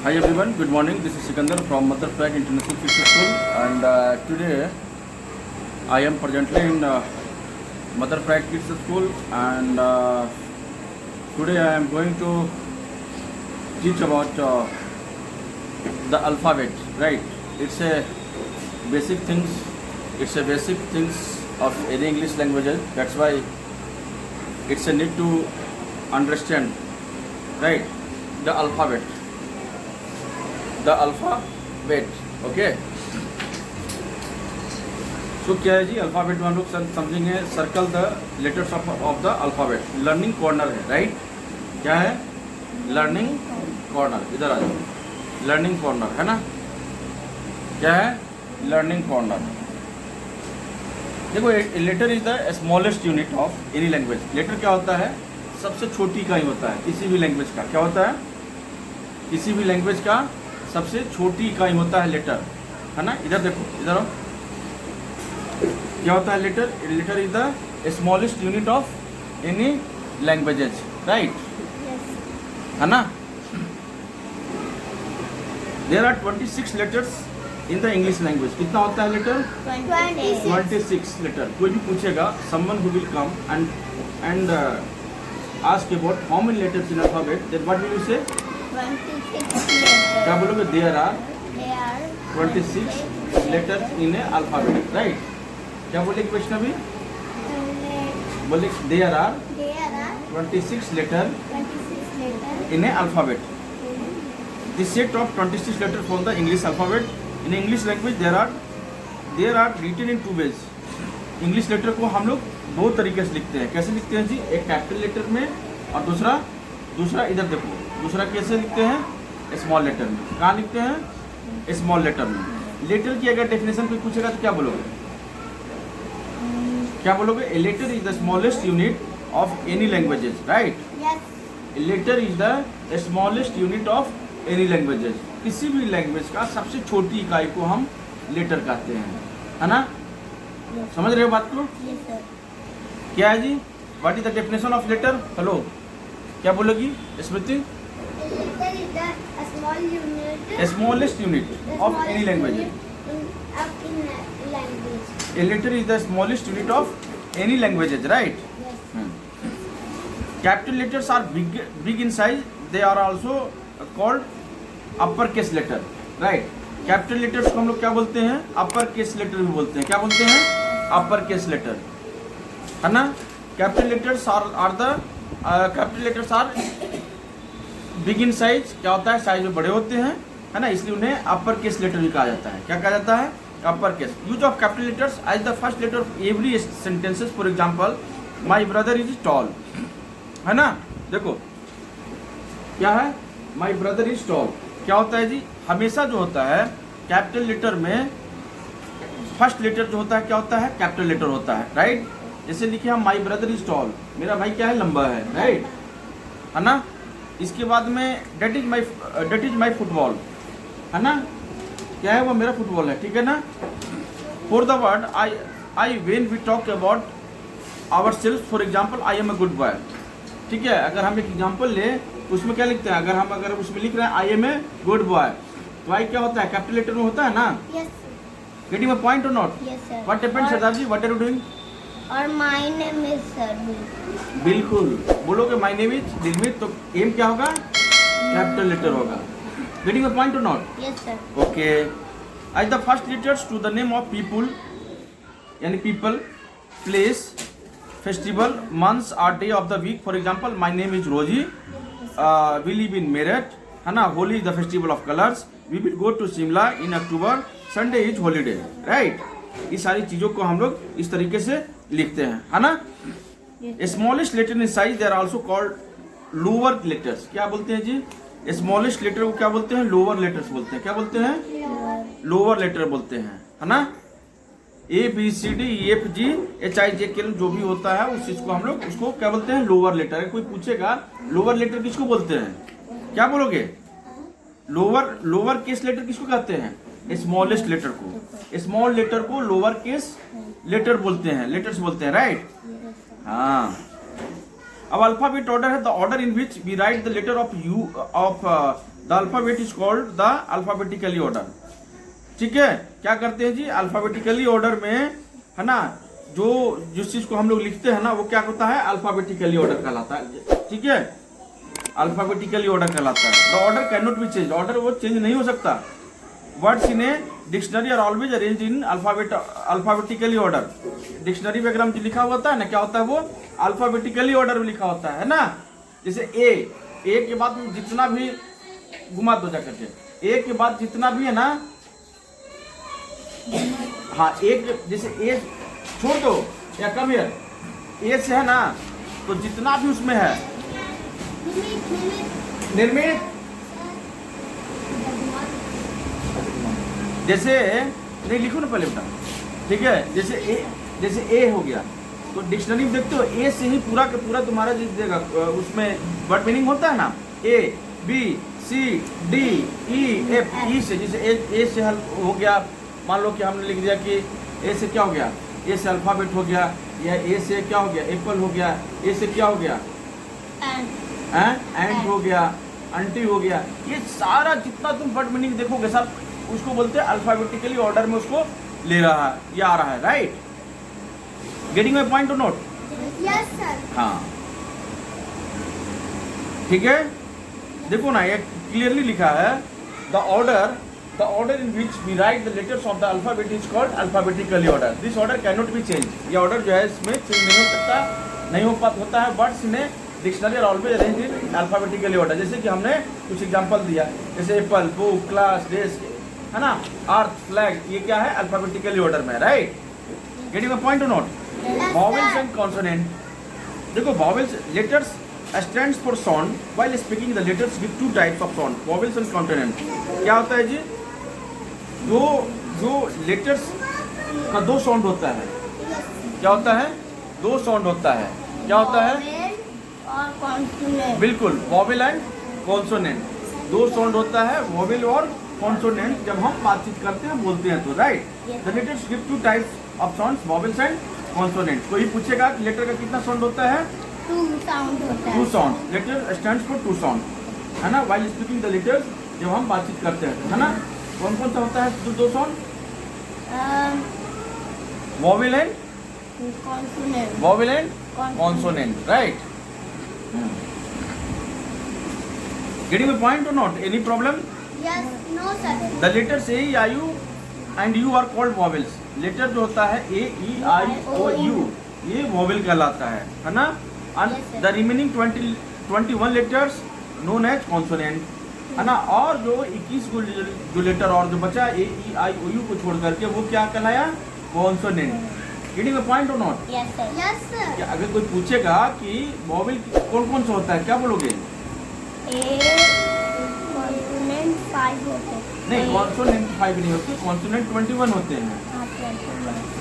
Hi everyone, good morning. This is Sikandar from Mother Prague International Fishing School, and today I am presently in Mother Prague Kids School, and today I am going to teach about the alphabet. Right? It's a basic things. It's a basic things of any English language. That's why it's a need to understand, right? The alphabet. The alphabet, okay. So क्या है जी alphabet में हम लोग समझेंगे circle the letters of the alphabet. Learning corner है, right? क्या है? Learning corner. इधर आ जाओ. लर्निंग कॉर्नर है ना. क्या है? Learning corner. देखो, letter is the smallest unit of any language. Letter क्या होता है? सबसे छोटी इकाई होता है किसी भी लैंग्वेज का. क्या होता है? किसी भी लैंग्वेज का सबसे छोटी इकाई होता है लेटर, है ना. इधर देखो, इधर आओ. क्या होता है letter? Letter is the smallest unit of any languages, right? है ना. There are 26 letters in the English language. कितना होता है लेटर? 26 लेटर. कोई भी पूछेगा, someone who will come and ask about how many letters in alphabet, then what will you say? 26 letters. क्या बोलोगे? There are 26 letters in a alphabet, right? क्या बोलेगी वैष्णवी? बोले there are 26 letters in a alphabet. The set of 26 letters from the English alphabet. In English language there are written in two ways. English letter को हम लोग दो तरीके से लिखते हैं. कैसे लिखते हैं जी? एक कैपिटल लेटर में और दूसरा इधर देखो. दूसरा कैसे लिखते हैं? स्मॉल लेटर में. कहाँ लिखते हैं? स्मॉल लेटर में. लेटर की अगर डेफिनेशन कोई पूछेगा तो क्या बोलोगे? क्या बोलोगे? A letter is the smallest unit of any languages, right? Letter is the smallest unit of any languages. किसी भी लैंग्वेज का सबसे छोटी इकाई को हम लेटर कहते हैं, है ना. समझ रहे हो बात को? क्या है जी? What is the definition of letter? Hello, क्या बोलोगी Smriti? Smallest unit of any language. A letter is the smallest unit of any languages, right? Capital letters are big in size. They are also called upper case letter, right? Capital letters को हम लोग क्या बोलते हैं? अपर case letter भी बोलते हैं. क्या बोलते हैं? अपर केस लेटर, है ना. Capital letters are big in size. क्या होता है? साइज में बड़े होते हैं, है ना. इसलिए उन्हें अपर केस लेटर भी कहा जाता है. क्या कहा जाता है? Upper case. Use of capital letters as the first letter of every sentences. For example, my brother is tall, है ना. देखो क्या है? My brother is tall. क्या होता है जी? हमेशा जो होता है कैपिटल लेटर में फर्स्ट लेटर जो होता है क्या होता है? कैपिटल लेटर होता है, राइट? जैसे लिखे हम माय ब्रदर इज टॉल. मेरा भाई क्या है? लंबा है, राइट? है ना. इसके बाद में डेट इज माय फुटबॉल, है ना. क्या है? वो मेरा फुटबॉल है, ठीक है ना. For the word I when we talk about ourselves, for example, I am a good boy. ठीक है. अगर हम एक एग्जांपल ले उसमें क्या लिखते हैं? अगर उसमें लिख रहे हैं I am a good boy, तो आई क्या होता है? कैपिटल लेटर में होता है ना. गेटिंग माय पॉइंट और not? What happened Sardar ji? What are you doing? और माय नेम इज सरबी. बिल्कुल बोलोगे माय नेम इज दिलमीत, तो एम क्या होगा? कैपिटल लेटर होगा. गेटिंग माय पॉइंट और not? Yes sir. Okay. As the first letters to the name of people, यानी people, place, festival, months और day of the week. For example, my name is Rosy, we live in Meerut, है ना. Holi is the festival of colours. We will go to Shimla in October. Sunday is holiday, right? ये सारी चीजों को हम लोग इस तरीके से लिखते हैं, है ना. Smallest letter in size they are also called lower letters. क्या बोलते हैं जी? स्मॉलेस्ट लेटर को क्या बोलते हैं? लोअर लेटर्स बोलते हैं. क्या बोलते हैं? लोअर लेटर बोलते हैं, है ना. A B C D E F G H I J K L जो भी होता है उस चीज को हम लोग उसको क्या बोलते हैं? Lower letter. कोई पूछेगा लोअर लेटर किसको बोलते हैं? क्या बोलोगे? लोअर केस लेटर किसको कहते हैं? स्मॉलेस्ट लेटर को. स्मॉल लेटर को लोअर केस लेटर बोलते हैं, लेटर्स बोलते हैं, राइट? हाँ. अब अल्फाबेट ऑर्डर है the order in which we write the letter of the alphabet is called the alphabetically order. ठीक है, क्या करते हैं जी, अल्फाबेटिकली ऑर्डर में, है ना, जो जिस चीज को हम लोग लिखते हैं ना, वो क्या होता है, अल्फाबेटिकली ऑर्डर कहलाता है। ठीक है, अल्फाबेटिकली ऑर्डर कहलाता है। The order can not be change, order वो चेंज नहीं हो सकता। Words in a dictionary are always arrange in alphabetically order. Dictionary में अगर हम लिखा होता है ना, क्या होता है, वो अल्फाबेटिकली ऑर्डर में लिखा होता है ना। जैसे ए के बाद जितना भी, घुमा दो जा करके, ए के बाद जितना भी है ना, हाँ, एक जैसे ए छोड़ दो या कम हियर, ए से है ना, तो जितना भी उसमें है निर्मित, जैसे नहीं लिखो ना पहले बेटा, ठीक है, जैसे ए हो गया, तो डिक्शनरी में देखते हो ए से ही पूरा का पूरा तुम्हारा जो देगा, उसमें वर्ड मीनिंग होता है ना, A B C D E F, E से जैसे ए से हो गया, मान लो कि हमने लिख दिया कि ए से क्या हो गया, ए से अल्फाबेट हो गया, या ए से क्या हो गया, एप्पल हो गया, ए से क्या हो गया, एंड हो गया, आंटी हो गया। ये सारा जितना तुम वर्ड मीनिंग देखोगे सब उसको बोलते हैं अल्फाबेटिकली ऑर्डर में उसको ले रहा है, ये आ रहा है, right. Getting my point or not? Yes sir. हाँ, ठीक है, देखो ना, ये क्लियरली लिखा है, the order in which we write the letters of the alphabet is called alphabetically order. This order can not be change. ये ऑर्डर जो है इसमें चेंज नहीं हो सकता, नहीं होता है। Words in dictionary are always arrange in alphabetically order. जैसे कि हमने कुछ एग्जांपल दिया, जैसे एप्पल, बुक, क्लास, डेस्क, है ना, अर्थ, फ्लैग, ये क्या है, अल्फाबेटिकली ऑर्डर में, right. Getting a point to note? Vowels and consonant, देखो vowels, letters stands for sound, while speaking the letters give two types of sound, vowels and consonant. क्या होता है जी, जो लेटर्स का दो साउंड होता है, क्या होता है, दो साउंड होता है, क्या होता है, और कॉन्सोनेंट, बिल्कुल, वॉवेल एंड कॉन्सोनेंट, दो साउंड होता है, वॉवेल और कॉन्सोनेंट, जब हम बातचीत करते हैं, बोलते हैं तो, right. The letters give two types of sounds, vowels and consonant. कोई पूछेगा कि लेटर का कितना साउंड होता है, टू साउंड होता है, two sound. Letter stands for two sound, है ना, व्हाइल स्पीकिंग द लेटर्स, जब हम बातचीत करते हैं, है ना। कौन कौन सा होता है दो sound, vowel and consonant, vowel and consonant, right. Getting my point और not? Any problem? Yes, no sir. The letters A, I, U and U are called vowels. Letter जो होता है A, E, I, O, you, ये vowel कहलाता है ना। The remaining 21 letters known as consonant, है ना। और जो 21 जो लेटर और जो बचा ए, ई, आई, ओ, यू को छोड़ करके, वो क्या कहलाया, कॉन्सोनेंट। गेटिंग अ पॉइंट और not? Yes sir. Yes sir. अगर कोई पूछेगा कि वॉवेल कौन कौन सा होता है, क्या बोलोगे? ए कॉन्सोनेंट 5 होते हैं। नहीं, कॉन्सोनेंट 5 नहीं होते, कॉन्सोनेंट 21 होते हैं,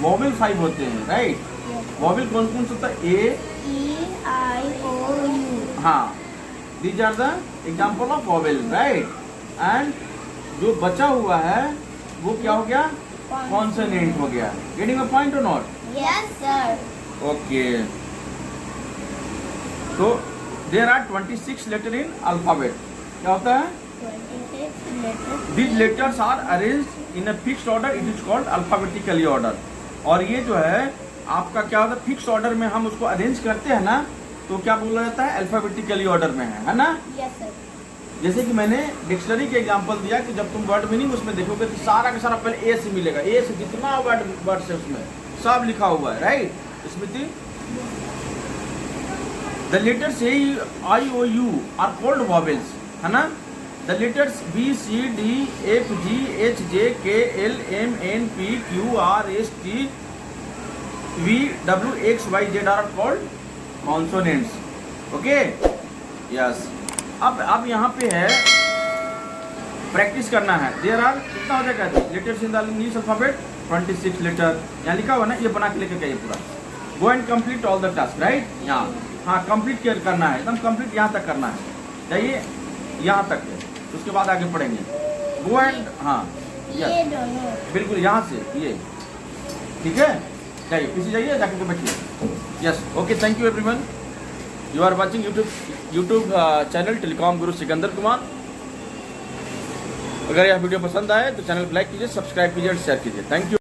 वॉवेल 5 होते हैं, राइट। वॉवेल कौन कौन सा होता है? A, E, I, O, U, हाँ, these are the example of vowel, right. And जो बचा हुआ है वो क्या हो गया, कॉन्सोनेंट हो गया। गेटिंग अ पॉइंट और नॉट? Yes sir. ओके, तो there are 26 letter in alphabet. क्या होता है? 26 letters. These letters are arranged in a fixed order. It is called alphabetically order. और ये जो है आपका क्या होता है, फिक्स ऑर्डर में हम उसको अरेंज करते हैं ना, तो क्या बोला जाता है, अल्फाबेटिकली ऑर्डर में है ना। Yes sir. जैसे कि मैंने डिक्शनरी के एग्जांपल दिया कि जब तुम वर्ड मीनिंग उसमें देखोगे तो सारा का सारा पहले ए से मिलेगा, ए से जितना वर्ड है उसमें सब लिखा हुआ है, right Smriti. The letters A, I, O, U are called vowels, है ना। The letters B, C, D, F, G, H, J, K, L, M, N, P, Q, R, S, T, V, W, X, Y, Z are called consonants. Okay, yes. अब यहाँ पे है practice करना है। There are कितना हो जाएगा letters in the English alphabet, 26 letter यहाँ लिखा हुआ ना, ये बना के लेकर गए पूरा। Go and complete all the task, right. यहाँ, हाँ, कंप्लीट करना है, एकदम कंप्लीट यहाँ तक करना है, जाइए यहाँ तक है, उसके बाद आगे पढ़ेंगे। गो एंड, हाँ, ये दोनों बिल्कुल यहाँ से ये, ठीक है, जाइए पीछे जाइए, जाकर के बैठिए। Yes, okay, thank you everyone. You are watching YouTube channel Telecom Guru Sikandar Kumar. अगर यह वीडियो पसंद आए तो चैनल को लाइक कीजिए, सब्सक्राइब कीजिए और शेयर कीजिए। Thank you.